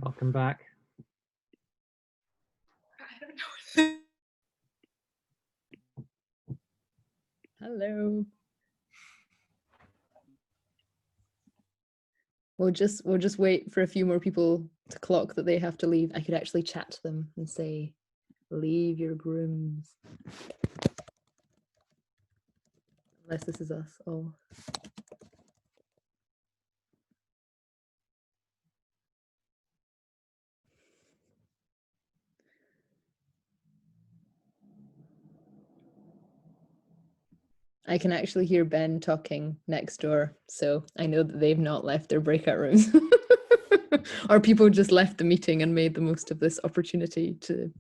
Welcome back. I don't know. Hello. We'll just wait for a few more people to clock that they have to leave. I could actually chat to them and say, leave your rooms. Unless this is us. Oh. I can actually hear Ben talking next door, so I know that they've not left their breakout rooms. Or people just left the meeting and made the most of this opportunity to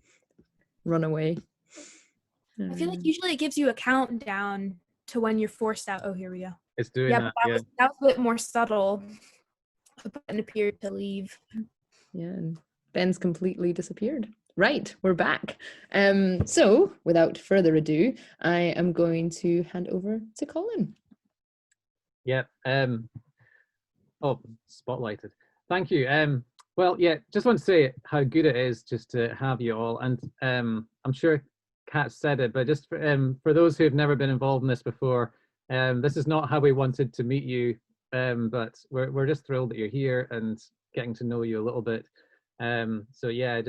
run away. I feel like usually it gives you a countdown to when you're forced out. Oh, here we go. It's doing Yeah, that. but that was a bit more subtle. The button appeared to leave. Yeah, and Ben's completely disappeared. Right, we're back. So without further ado, I am going to hand over to Colin. Yeah. Oh, spotlighted. Thank you. Well, yeah, just want to say how good it is just to have you all. And I'm sure Kat said it, but just for those who have never been involved in this before, this is not how we wanted to meet you, but we're just thrilled that you're here and getting to know you a little bit. So yeah,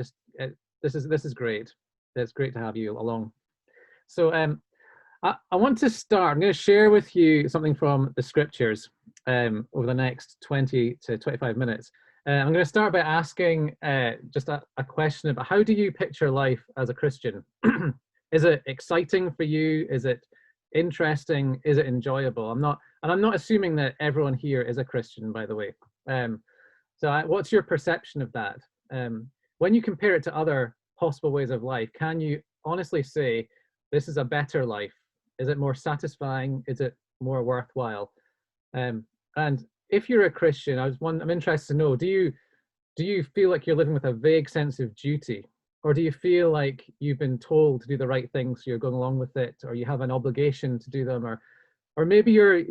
this is great. It's great to have you along. So I want to start. I'm going to share with you something from the scriptures over the next 20 to 25 minutes. I'm going to start by asking just a question about how do you picture life as a Christian? Is it exciting for you? Is it interesting? Is it enjoyable? I'm not assuming that everyone here is a Christian, by the way. What's your perception of that? When you compare it to other possible ways of life, can you honestly say this is a better life? Is it more satisfying? Is it more worthwhile? And if you're a Christian, I'm interested to know, do you feel like you're living with a vague sense of duty? Or do you feel like you've been told to do the right things, so you're going along with it, or you have an obligation to do them, or maybe you're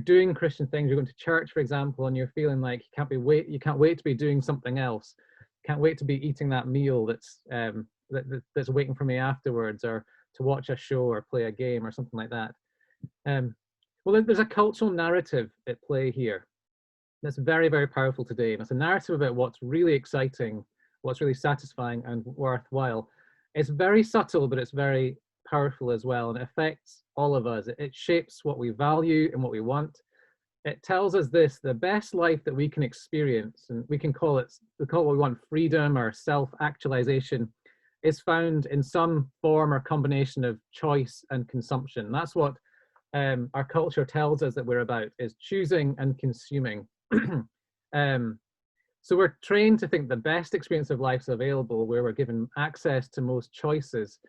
doing Christian things, you're going to church, for example, and you're feeling like you can't wait to be doing something else, can't wait to be eating that meal that's waiting for me afterwards, or to watch a show or play a game or something like that. Well, there's a cultural narrative at play here that's very, very powerful today, and it's a narrative about what's really exciting, what's really satisfying and worthwhile. It's very subtle, but it's very powerful as well, and it affects all of us. It shapes what we value and what we want. It tells us the best life that we can experience, and we call it what we want, freedom or self-actualization, is found in some form or combination of choice and consumption. That's what our culture tells us that we're about, is choosing and consuming. So we're trained to think the best experience of life is available where we're given access to most choices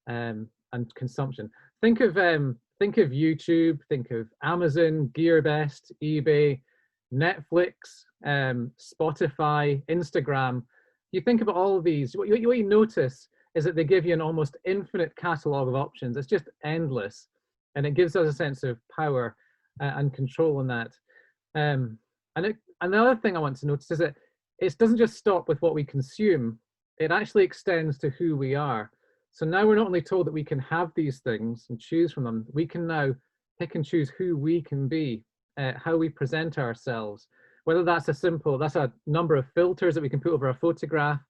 and consumption. Think of YouTube, think of Amazon, GearBest, eBay, Netflix, Spotify, Instagram. You think about all of these, what you notice is that they give you an almost infinite catalog of options. It's just endless, and it gives us a sense of power and control in that. And the other thing I want to notice is that it doesn't just stop with what we consume, it actually extends to who we are. So now we're not only told that we can have these things and choose from them, we can now pick and choose who we can be, how we present ourselves, whether that's a number of filters that we can put over a photograph,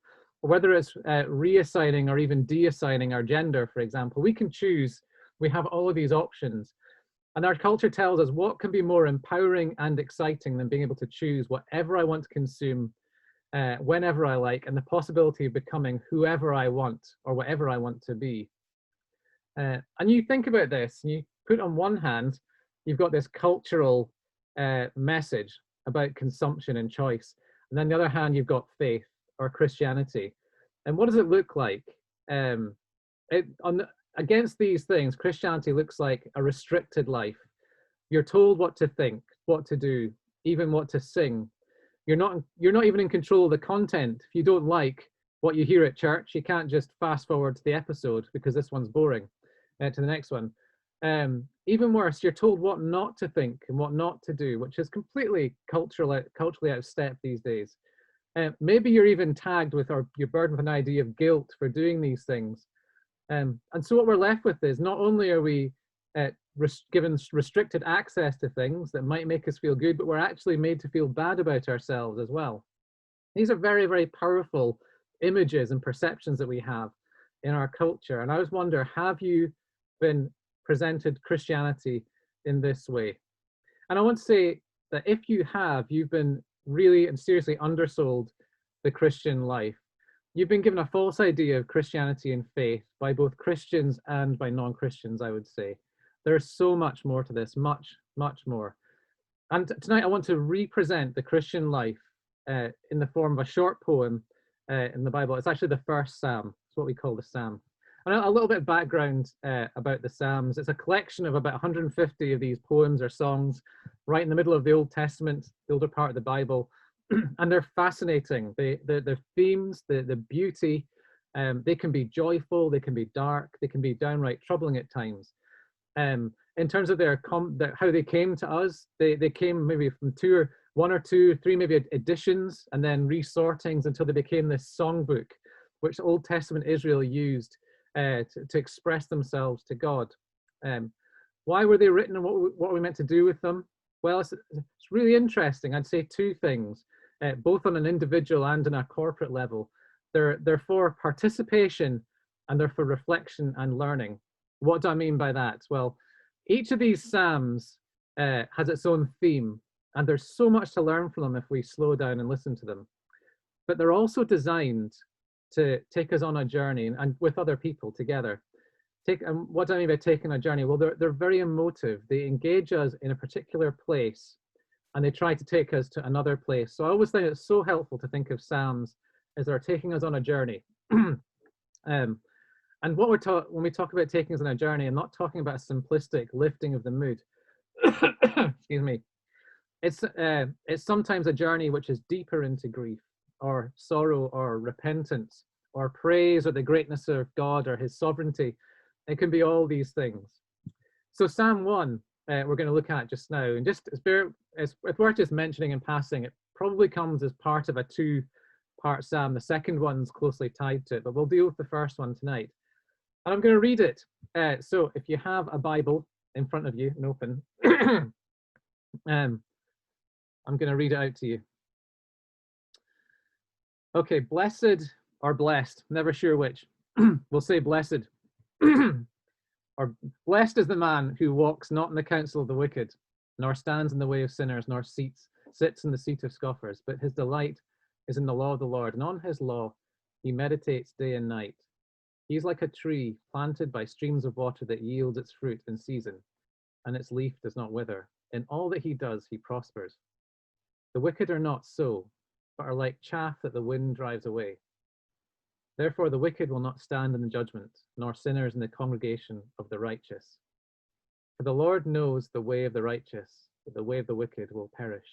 or whether it's reassigning or even deassigning our gender, for example. We can choose, we have all of these options. And our culture tells us what can be more empowering and exciting than being able to choose whatever I want to consume, whenever I like, and the possibility of becoming whoever I want or whatever I want to be. And you think about this, and you put on one hand, you've got this cultural message about consumption and choice. And then on the other hand, you've got faith or Christianity. And what does it look like? Against these things, Christianity looks like a restricted life. You're told what to think, what to do, even what to sing. You're not even in control of the content. If you don't like what you hear at church, you can't just fast forward to the episode because this one's boring, to the next one. Even worse, you're told what not to think and what not to do, which is completely culturally out of step these days. Maybe you're even tagged with, or you're burdened with an idea of guilt for doing these things. And so what we're left with is, not only are we given restricted access to things that might make us feel good, but we're actually made to feel bad about ourselves as well. These are very, very powerful images and perceptions that we have in our culture. And I always wonder, have you been presented Christianity in this way? And I want to say that if you have, you've been really and seriously undersold the Christian life. You've been given a false idea of Christianity and faith by both Christians and by non-Christians, I would say. There's so much more to this, much, much more. And tonight I want to represent the Christian life in the form of a short poem in the Bible. It's actually the first Psalm. It's what we call the Psalm. And a little bit of background about the Psalms. It's a collection of about 150 of these poems or songs right in the middle of the Old Testament, the older part of the Bible. And they're fascinating. Their themes, the beauty, they can be joyful, they can be dark, they can be downright troubling at times. In terms of how they came to us, they came maybe from one or two, three maybe editions, and then resortings until they became this songbook, which Old Testament Israel used to express themselves to God. Why were they written, and what are we meant to do with them? Well, it's really interesting. I'd say two things, both on an individual and on a corporate level. They're for participation, and they're for reflection and learning. What do I mean by that? Well, each of these Psalms has its own theme, and there's so much to learn from them if we slow down and listen to them. But they're also designed to take us on a journey, and with other people together. And what do I mean by taking a journey? Well, they're very emotive. They engage us in a particular place, and they try to take us to another place. So I always think it's so helpful to think of Psalms as they're taking us on a journey. And what when we talk about taking us on a journey, I'm not talking about a simplistic lifting of the mood. Excuse me. It's sometimes a journey which is deeper into grief, or sorrow, or repentance, or praise, or the greatness of God, or his sovereignty. It can be all these things. So Psalm 1, we're going to look at just now, and just it's worth just mentioning in passing, it probably comes as part of a two-part psalm. The second one's closely tied to it, but we'll deal with the first one tonight. And I'm going to read it. So if you have a Bible in front of you and open, I'm going to read it out to you. Okay, blessed or blessed, never sure which. We'll say blessed. Or blessed is the man who walks not in the counsel of the wicked, nor stands in the way of sinners, nor sits in the seat of scoffers, but his delight is in the law of the Lord, and on his law he meditates day and night. He is like a tree planted by streams of water that yields its fruit in season, and its leaf does not wither. In all that he does, he prospers. The wicked are not so, but are like chaff that the wind drives away. Therefore the wicked will not stand in the judgment, nor sinners in the congregation of the righteous. For the Lord knows the way of the righteous, but the way of the wicked will perish.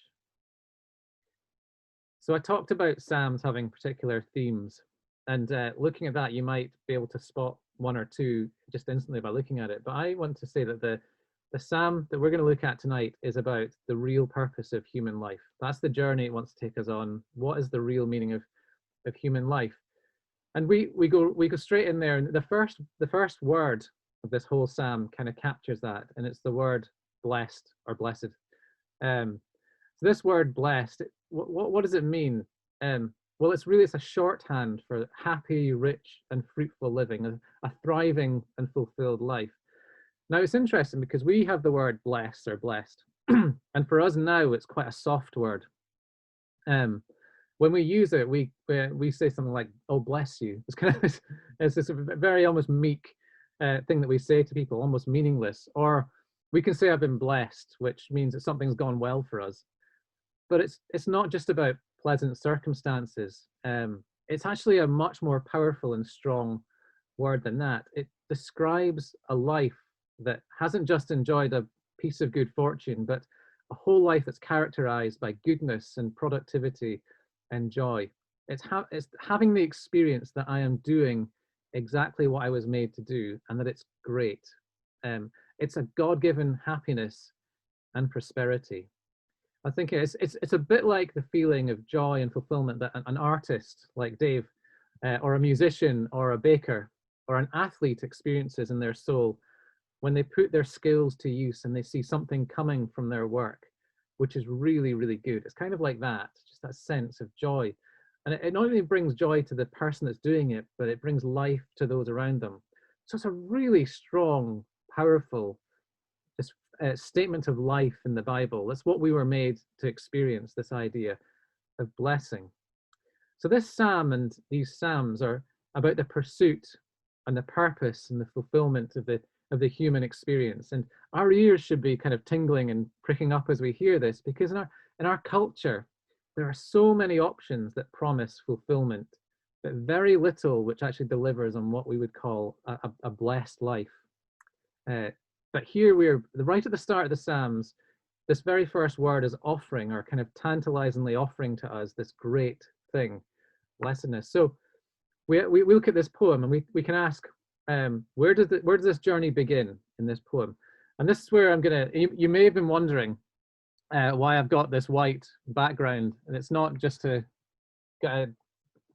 So I talked about Psalms having particular themes, and looking at that, you might be able to spot one or two just instantly by looking at it. But I want to say that the Psalm that we're going to look at tonight is about the real purpose of human life. That's the journey it wants to take us on. What is the real meaning of human life? And we go straight in there, and the first word of this whole Psalm kind of captures that, and it's the word blessed or blessed. So this word blessed, what does it mean? Well, it's a shorthand for happy, rich, and fruitful living, a thriving and fulfilled life. Now it's interesting because we have the word blessed or blessed, and for us now it's quite a soft word. When we use it, we say something like, "Oh, bless you." It's kind of it's this very almost meek thing that we say to people, almost meaningless. Or we can say, "I've been blessed," which means that something's gone well for us. But it's not just about pleasant circumstances. It's actually a much more powerful and strong word than that. It describes a life that hasn't just enjoyed a piece of good fortune, but a whole life that's characterized by goodness and productivity and joy. It's having the experience that I am doing exactly what I was made to do, and that it's great. It's a God-given happiness and prosperity. I think it's a bit like the feeling of joy and fulfillment that an artist like Dave, or a musician, or a baker, or an athlete experiences in their soul when they put their skills to use and they see something coming from their work, which is really, really good. It's kind of like that, just that sense of joy. And it not only brings joy to the person that's doing it, but it brings life to those around them. So it's a really strong, powerful statement of life in the Bible. That's what we were made to experience, this idea of blessing. So this psalm and these psalms are about the pursuit and the purpose and the fulfillment of the human experience. And our ears should be kind of tingling and pricking up as we hear this, because in our culture, there are so many options that promise fulfillment, but very little which actually delivers on what we would call a blessed life. But here we're right at the start of the Psalms. This very first word is offering, or kind of tantalizingly offering to us this great thing, blessedness. So we look at this poem and we can ask, where does this journey begin in this poem? And this is where I'm gonna. You may have been wondering why I've got this white background, and it's not just to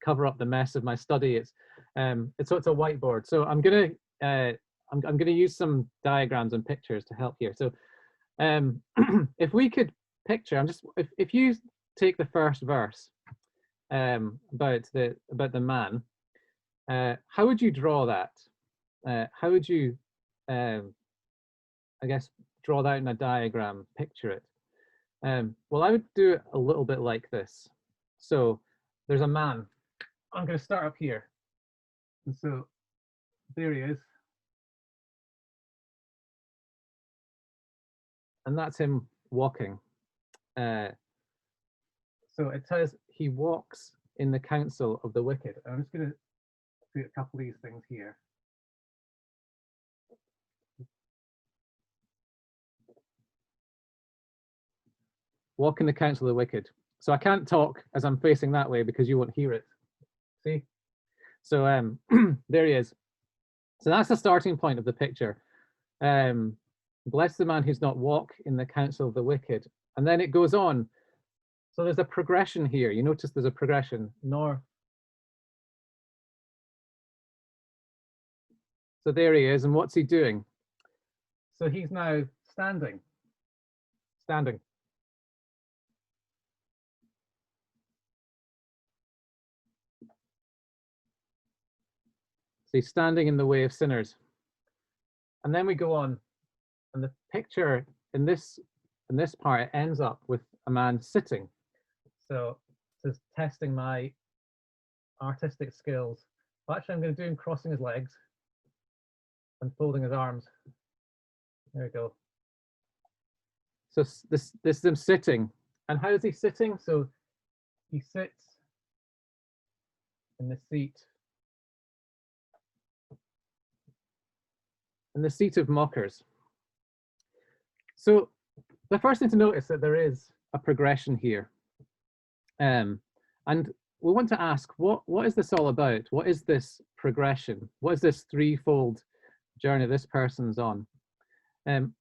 cover up the mess of my study. It's a whiteboard. So I'm gonna use some diagrams and pictures to help here. So if we could picture, if you take the first verse about the man, how would you draw that? How would you, I guess, draw that in a diagram, picture it? Well, I would do it a little bit like this. So there's a man. I'm going to start up here. And so there he is. And that's him walking. So it says he walks in the counsel of the wicked. I'm just going to put a couple of these things here. Walk in the counsel of the wicked. So I can't talk as I'm facing that way because you won't hear it. See? So there he is. So that's the starting point of the picture. Bless the man who's not walk in the counsel of the wicked. And then it goes on. So there's a progression here. You notice there's a progression. Nor. So there he is. And what's he doing? So he's now standing. Standing. So he's standing in the way of sinners. And then we go on, and the picture in this part, it ends up with a man sitting. So this is testing my artistic skills. Well, actually, I'm going to do him crossing his legs and folding his arms. There we go. So this is him sitting. And how is he sitting? So he sits in the seat. In the seat of mockers. So the first thing to notice that there is a progression here. And we want to ask, what is this all about? What is this progression? What is this threefold journey this person's on?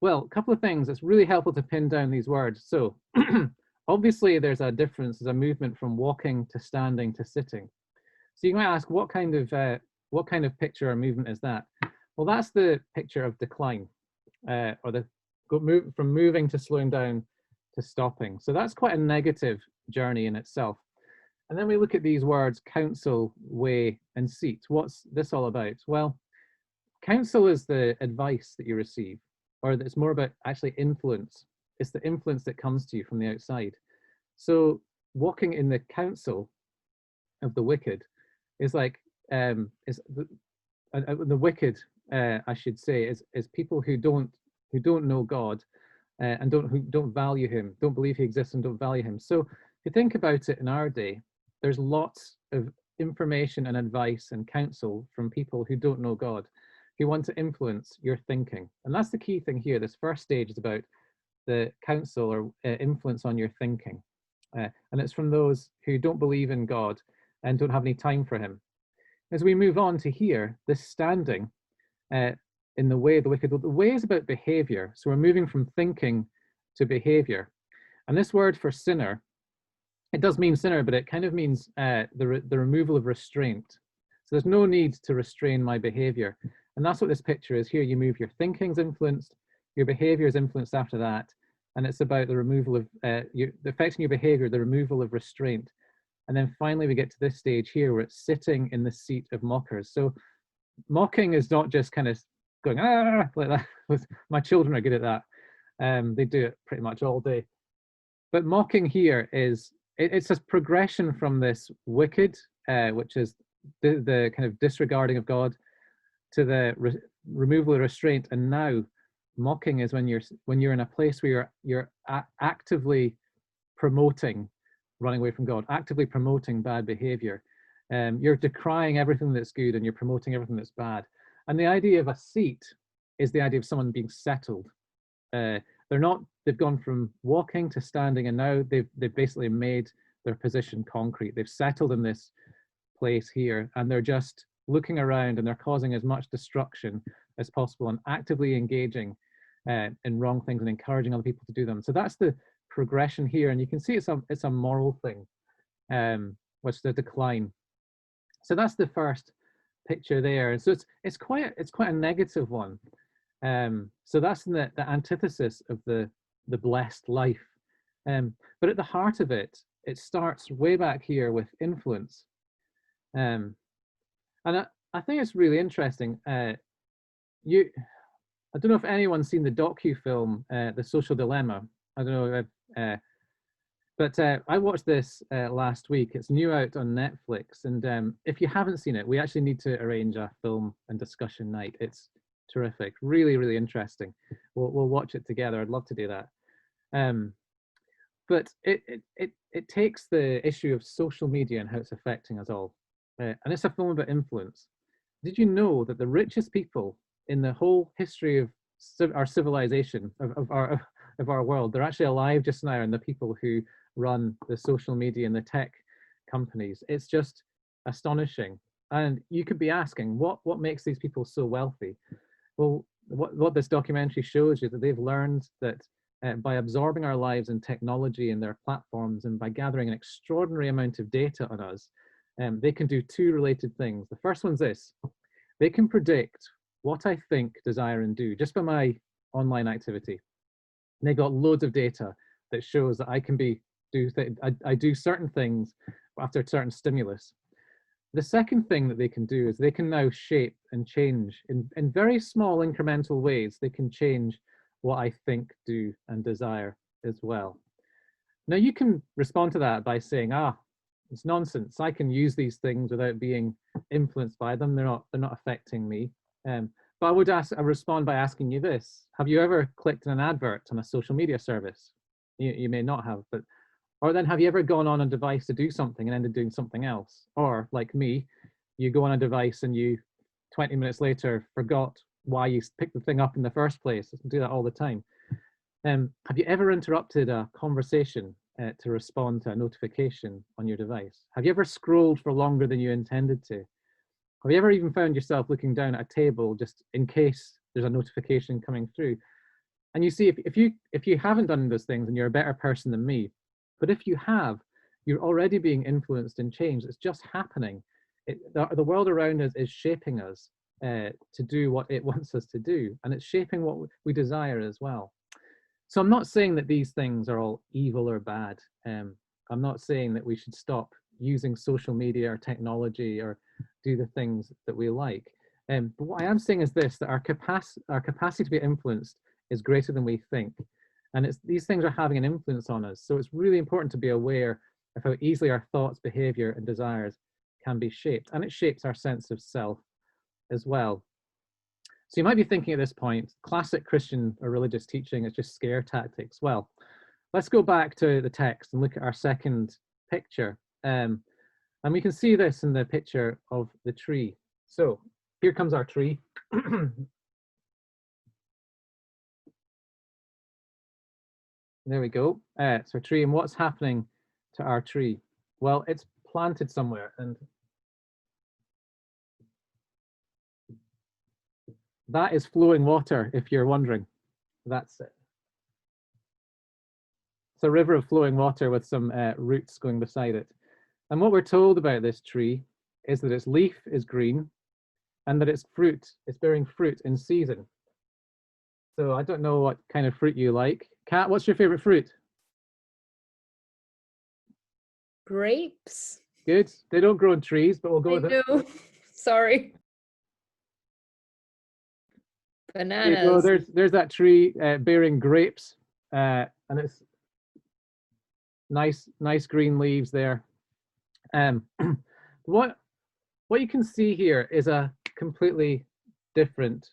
Well, a couple of things. It's really helpful to pin down these words. So obviously there's a difference, there's a movement from walking to standing to sitting. So you might ask, what kind of picture or movement is that? Well, that's the picture of decline, or from moving to slowing down to stopping. So that's quite a negative journey in itself. And then we look at these words, counsel, way, and seat. What's this all about? Well, counsel is the advice that you receive, or it's more about actually influence. It's the influence that comes to you from the outside. So walking in the counsel of the wicked is like, the wicked, I should say, is people who don't know God, and who don't value him, don't believe he exists and don't value him. So if you think about it in our day, there's lots of information and advice and counsel from people who don't know God, who want to influence your thinking. And that's the key thing here. This first stage is about the counsel or influence on your thinking. And it's from those who don't believe in God and don't have any time for him. As we move on to here, this standing, in the way, the wicked. The way is about behavior. So we're moving from thinking to behavior. And this word for sinner, it does mean sinner, but it kind of means the removal of restraint. So there's no need to restrain my behavior. And that's what this picture is here. You move, your thinking's influenced, your behavior is influenced after that. And it's about the removal of, affecting your behavior, the removal of restraint. And then finally we get to this stage here where it's sitting in the seat of mockers. So mocking is not just kind of going, ah, like that. My children are good at that. They do it pretty much all day. But mocking here is, it's a progression from this wicked, which is the kind of disregarding of God, to the removal of restraint. And now mocking is when you're in a place where you're actively promoting running away from God, actively promoting bad behavior. You're decrying everything that's good and you're promoting everything that's bad. And the idea of a seat is the idea of someone being settled. They've gone from walking to standing, and now they've basically made their position concrete. They've settled in this place here, and they're just looking around, and they're causing as much destruction as possible and actively engaging in wrong things and encouraging other people to do them. So that's the progression here, and you can see it's a moral thing, which is the decline. So that's the first picture there. And so it's quite a negative one. So that's the antithesis of the blessed life. But at the heart of it, it starts way back here with influence. And I think it's really interesting. I don't know if anyone's seen the docu-film, The Social Dilemma. I don't know, but I watched this last week. It's new out on Netflix. And if you haven't seen it, we actually need to arrange a film and discussion night. It's terrific, really, really interesting. We'll watch it together. I'd love to do that. But it takes the issue of social media and how it's affecting us all. And it's a film about influence. Did you know that the richest people in the whole history of our civilization, of our world, they're actually alive just now, and the people who run the social media and the tech companies? It's just astonishing. And you could be asking, what makes these people so wealthy? Well, what this documentary shows you, that they've learned that by absorbing our lives in technology and their platforms, and by gathering an extraordinary amount of data on us, they can do two related things. The first one's this: they can predict what I think, desire, and do just by my online activity. And they got loads of data that shows that I can I do certain things after a certain stimulus. The second thing that they can do is they can now shape and change in very small incremental ways. They can change what I think, do, and desire as well. Now you can respond to that by saying, it's nonsense. I can use these things without being influenced by them. They're not affecting me. But I respond by asking you this: have you ever clicked on an advert on a social media service? You may not have, or then have you ever gone on a device to do something and ended doing something else? Or like me, you go on a device and you 20 minutes later forgot why you picked the thing up in the first place. I do that all the time. Have you ever interrupted a conversation to respond to a notification on your device? Have you ever scrolled for longer than you intended to? Have you ever even found yourself looking down at a table just in case there's a notification coming through? And you see, if you haven't done those things, and you're a better person than me, but if you have, you're already being influenced and changed. It's just happening. The world around us is shaping us to do what it wants us to do, and it's shaping what we desire as well. So I'm not saying that these things are all evil or bad. I'm not saying that we should stop using social media or technology or do the things that we like. But what I am saying is this: that our capacity to be influenced is greater than we think. And these things are having an influence on us. So it's really important to be aware of how easily our thoughts, behavior, and desires can be shaped. And it shapes our sense of self as well. So you might be thinking at this point, classic Christian or religious teaching is just scare tactics. Well, let's go back to the text and look at our second picture. And we can see this in the picture of the tree. So here comes our tree. There we go. It's our tree. And what's happening to our tree? Well, it's planted somewhere. And that is flowing water, if you're wondering. That's it. It's a river of flowing water with some roots going beside it. And what we're told about this tree is that its leaf is green and that its bearing fruit in season. So I don't know what kind of fruit you like. Kat, what's your favorite fruit? Grapes. Good. They don't grow on trees, but we'll go with it. No, sorry. There you go. Bananas. There's that tree bearing grapes, and it's nice green leaves there. What you can see here is a completely different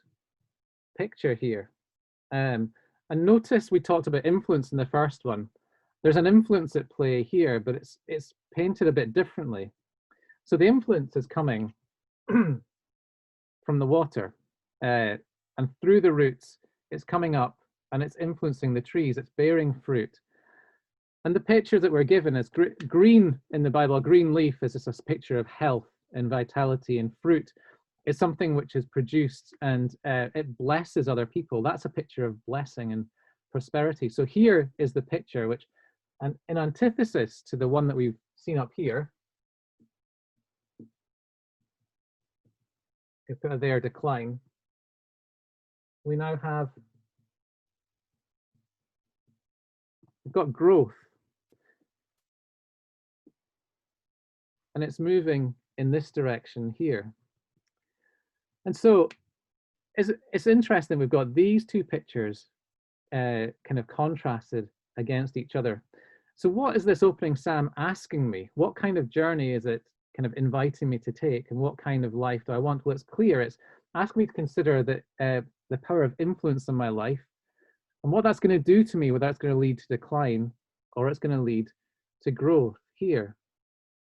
picture here. And notice we talked about influence in the first one. There's an influence at play here, but it's painted a bit differently. So the influence is coming from the water, and through the roots, it's coming up and it's influencing the trees. It's bearing fruit. And the picture that we're given is green in the Bible. A green leaf is just a picture of health and vitality, and fruit is something which is produced and it blesses other people. That's a picture of blessing and prosperity. So here is the picture which, and in antithesis to the one that we've seen up here, if there decline, we now have, we've got growth. And it's moving in this direction here. And so it's interesting, we've got these two pictures kind of contrasted against each other. So what is this opening psalm asking me? What kind of journey is it kind of inviting me to take, and what kind of life do I want? Well, it's clear, it's asking me to consider the power of influence in my life and what that's going to do to me, whether that's going to lead to decline or it's going to lead to growth here.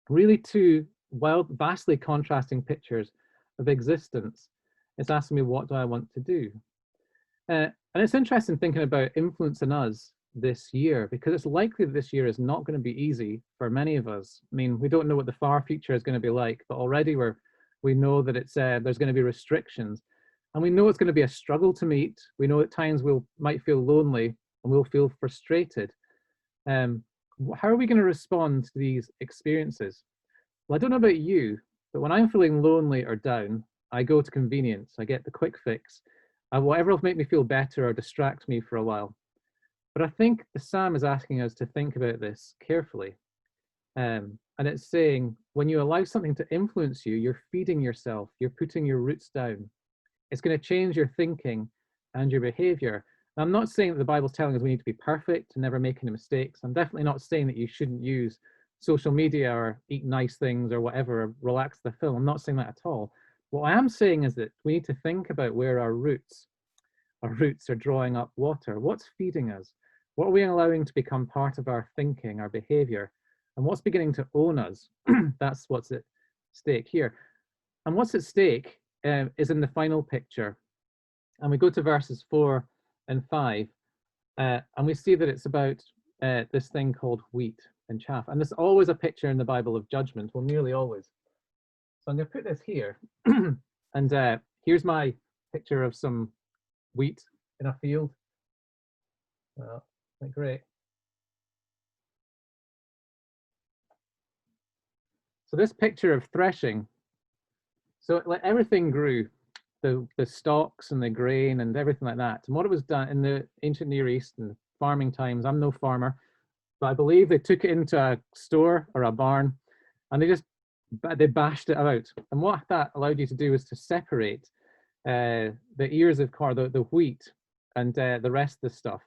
Really two vastly contrasting pictures of existence. It's asking me, what do I want to do? And it's interesting thinking about influence in us this year, because it's likely that this year is not going to be easy for many of us. I mean, we don't know what the far future is going to be like, but already we know that it's there's going to be restrictions, and we know it's going to be a struggle to meet. We know at times might feel lonely and we'll feel frustrated. How are we going to respond to these experiences? Well, I don't know about you, but when I'm feeling lonely or down, I go to convenience. I get the quick fix, whatever will make me feel better or distract me for a while. But I think the psalm is asking us to think about this carefully. And it's saying, when you allow something to influence you, you're feeding yourself, you're putting your roots down. It's going to change your thinking and your behavior. Now, I'm not saying that the Bible's telling us we need to be perfect and never make any mistakes. I'm definitely not saying that you shouldn't use social media or eat nice things or whatever, or relax the film. I'm not saying that at all. What I am saying is that we need to think about where our roots are drawing up water. What's feeding us? What are we allowing to become part of our thinking, our behavior? And what's beginning to own us? That's what's at stake here. And what's at stake is in the final picture. And we go to verses 4 and 5, and we see that it's about this thing called wheat and chaff. And there's always a picture in the Bible of judgment, well, nearly always. So I'm going to put this here. And here's my picture of some wheat in a field. Well, isn't that great? So this picture of threshing, so like everything grew, the stalks and the grain and everything like that. And what it was done in the ancient Near East and farming times, I'm no farmer, but I believe they took it into a store or a barn and they bashed it out. And what that allowed you to do was to separate the ears of corn, the wheat, and the rest of the stuff.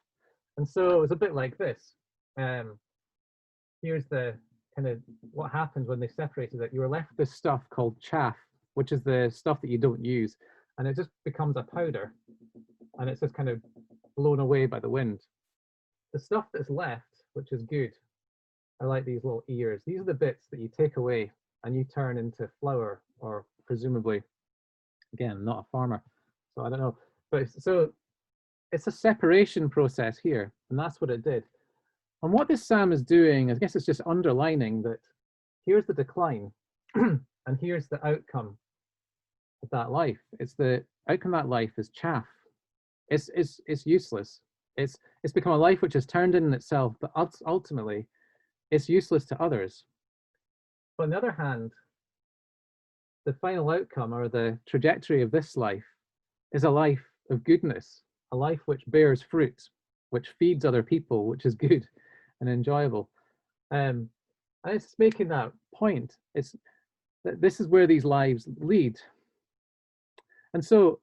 And so it was a bit like this. Here's the kind of what happens when they separated it. You were left with this stuff called chaff, which is the stuff that you don't use, and it just becomes a powder, and it's just kind of blown away by the wind. The stuff that's left, which is good, I like these little ears. These are the bits that you take away and you turn into flour, or presumably, again, not a farmer, so I don't know. But so it's a separation process here, and that's what it did. And what this psalm is doing, I guess it's just underlining that here's the decline and here's the outcome of that life. It's the outcome of that life is chaff. It's useless. It's become a life which has turned in itself, but ultimately it's useless to others. But on the other hand, the final outcome or the trajectory of this life is a life of goodness, a life which bears fruit, which feeds other people, which is good and enjoyable. And it's making that point. It's that this is where these lives lead. And so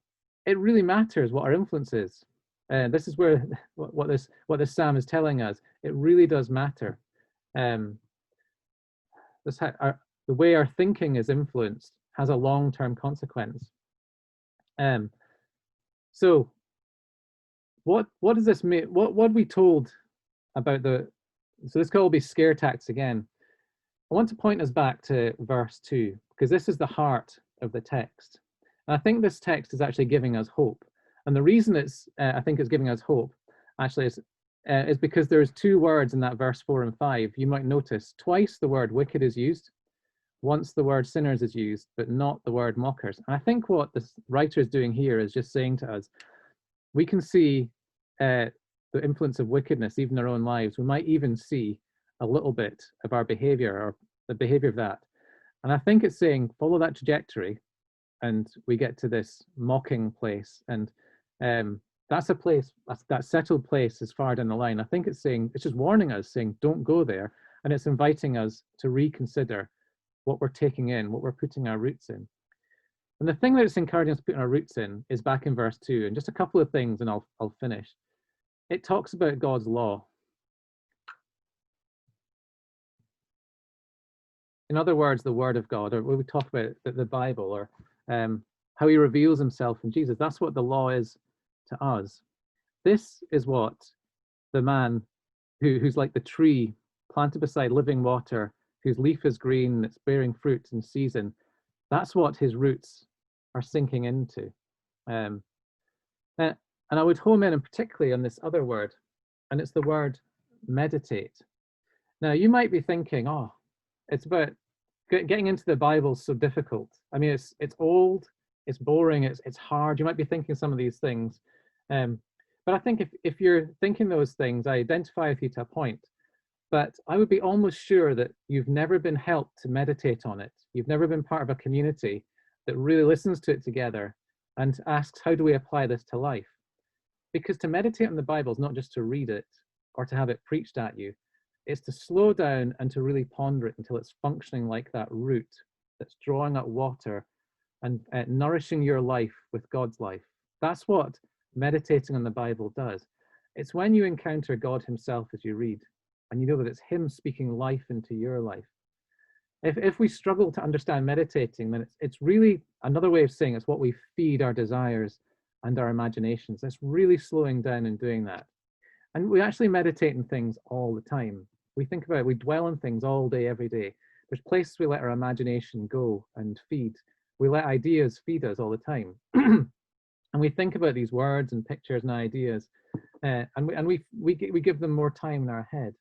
it really matters what our influence is. This is where what this psalm is telling us. It really does matter. The way our thinking is influenced has a long-term consequence. So what does this mean? What we told about so this could all be scare tactics again. I want to point us back to verse 2, because this is the heart of the text. And I think this text is actually giving us hope. And the reason I think it's giving us hope actually is because there's two words in that verse 4 and 5. You might notice twice the word wicked is used, once the word sinners is used, but not the word mockers. And I think what this writer is doing here is just saying to us, we can see the influence of wickedness even in our own lives. We might even see a little bit of our behavior or the behavior of that. And I think it's saying follow that trajectory and we get to this mocking place. And that's a place, that settled place is far down the line. I think it's saying, it's just warning us, saying don't go there. And it's inviting us to reconsider what we're taking in, what we're putting our roots in. And the thing that it's encouraging us to put our roots in is back in verse 2, and just a couple of things and I'll finish. It talks about God's law. In other words, the word of God, or when we talk about the Bible, or how he reveals himself in Jesus, that's what the law is to us. This is what the man who's like the tree planted beside living water, whose leaf is green, that's bearing fruit in season, that's what his roots are sinking into. And I would home in particularly on this other word, and it's the word meditate. Now, you might be thinking, oh, it's about getting into the Bible is so difficult. I mean, it's old, it's boring, it's hard. You might be thinking some of these things. But I think if you're thinking those things, I identify with you to a point. But I would be almost sure that you've never been helped to meditate on it. You've never been part of a community that really listens to it together and asks, how do we apply this to life? Because to meditate on the Bible is not just to read it or to have it preached at you. It's to slow down and to really ponder it until it's functioning like that root that's drawing up water and nourishing your life with God's life. That's what meditating on the Bible does. It's when you encounter God himself as you read, and you know that it's him speaking life into your life. If we struggle to understand meditating, then it's really another way of saying it's what we feed our desires and our imaginations. It's really slowing down and doing that. And we actually meditate on things all the time. We think about it, we dwell on things all day, every day. There's places we let our imagination go and feed. We let ideas feed us all the time. And we think about these words and pictures and ideas, and we give them more time in our head.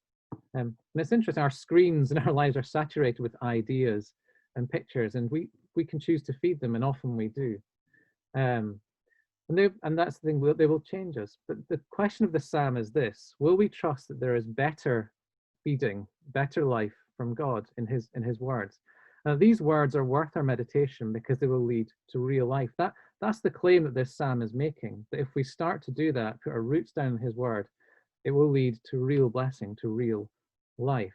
And it's interesting, our screens in our lives are saturated with ideas and pictures, and we can choose to feed them, and often we do. And that's the thing, they will change us. But the question of the psalm is this: will we trust that there is better feeding, better life from God in his words? Now, these words are worth our meditation because they will lead to real life. That's the claim that this psalm is making, that if we start to do that, put our roots down in his word, it will lead to real blessing, to real life.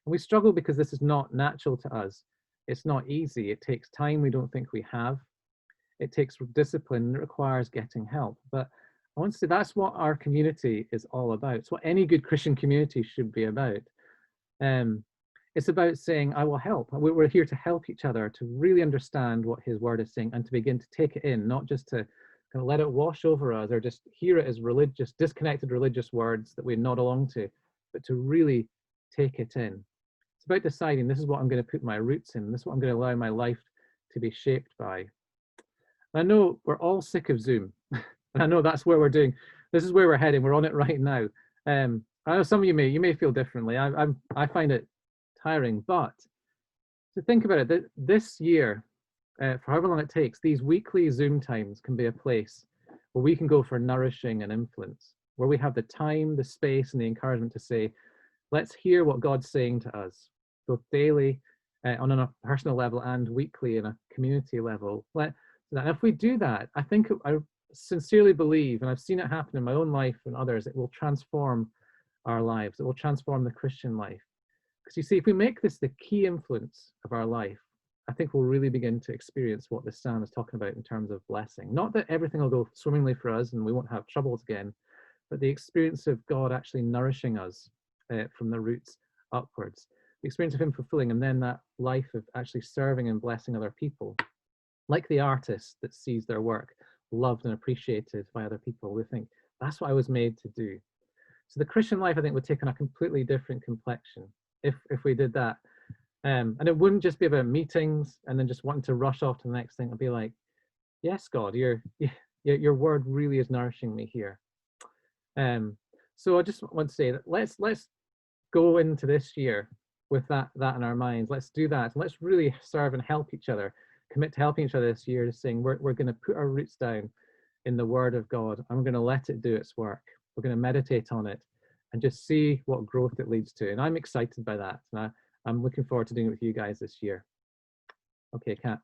And we struggle because this is not natural to us. It's not easy. It takes time we don't think we have. It takes discipline. It requires getting help. But I want to say that's what our community is all about. It's what any good Christian community should be about. It's about saying, I will help. We're here to help each other to really understand what his word is saying and to begin to take it in, not just to kind of let it wash over us or just hear it as religious, disconnected religious words that we nod along to, but to really take it in. It's about deciding, this is what I'm going to put my roots in. This is what I'm going to allow my life to be shaped by. And I know we're all sick of Zoom. And I know that's where we're doing. This is where we're heading. We're on it right now. I know some of you may feel differently. I find it tiring, but to think about it, this year for however long it takes, these weekly Zoom times can be a place where we can go for nourishing and influence, where we have the time, the space, and the encouragement to say, let's hear what God's saying to us, both daily, on a personal level, and weekly in a community level. And if we do that, I think, I sincerely believe, and I've seen it happen in my own life and others, it will transform our lives. It will transform the Christian life. Because you see, if we make this the key influence of our life, I think we'll really begin to experience what this psalm is talking about in terms of blessing. Not that everything will go swimmingly for us and we won't have troubles again, but the experience of God actually nourishing us from the roots upwards. The experience of him fulfilling, and then that life of actually serving and blessing other people. Like the artist that sees their work loved and appreciated by other people, we think, that's what I was made to do. So the Christian life, I think, would take on a completely different complexion if we did that. And it wouldn't just be about meetings and then just wanting to rush off to the next thing. It'd be like, yes, God, your word really is nourishing me here. So I just want to say that let's go into this year with that in our minds. Let's do that. Let's really serve and help each other. Commit to helping each other this year, saying we're going to put our roots down in the Word of God. And we're going to let it do its work. We're going to meditate on it and just see what growth it leads to. And I'm excited by that. And I'm looking forward to doing it with you guys this year. Okay, Kat.